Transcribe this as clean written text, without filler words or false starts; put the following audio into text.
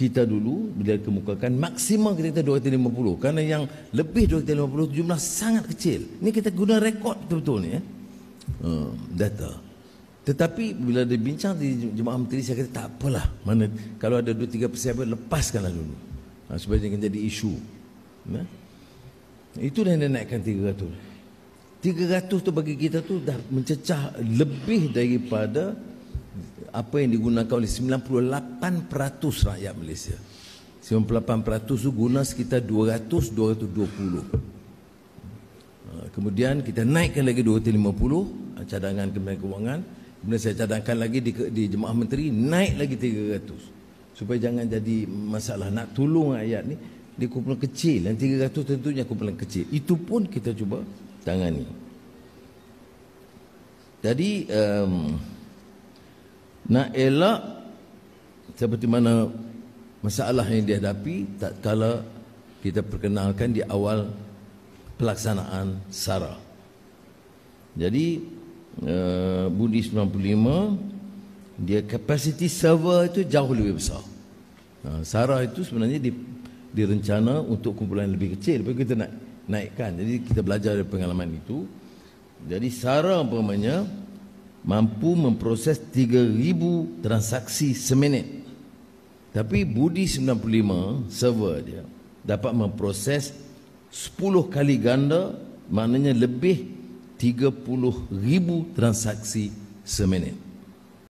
kita dulu bila kemukakan maksimum kita 250, kerana yang lebih 250 jumlah sangat kecil. Ini kita guna rekod betul-betul ni data. Tetapi bila dibincang di Jemaah Menteri, saya kata tak apalah, mana kalau ada 2-3 persiapan, lepaskanlah dulu supaya jangan jadi isu. Itu yang dia naikkan 300 tu bagi kita tu dah mencecah lebih daripada apa yang digunakan oleh 98% rakyat Malaysia. 98% tu guna sekitar 220. Kemudian kita naikkan lagi 250 cadangan Kementerian Kewangan. Kemudian saya cadangkan lagi di Jemaah Menteri, naik lagi 300. Supaya jangan jadi masalah nak tolong rakyat ni di kumpulan kecil. Dan 300 tentunya kumpulan kecil. Itu pun kita cuba tangani. Jadi nak elak seperti mana masalah yang dihadapi tak kala kita perkenalkan di awal pelaksanaan SARA. Jadi Budi 95 dia kapasiti server itu jauh lebih besar. SARA itu sebenarnya direncana untuk kumpulan lebih kecil, lepas kita nak naikkan. Jadi kita belajar dari pengalaman itu. Jadi SARA umpamanya mampu memproses 3,000 transaksi seminit. Tapi Budi 95 server dia dapat memproses 10 kali ganda, maknanya lebih 30,000 transaksi seminit.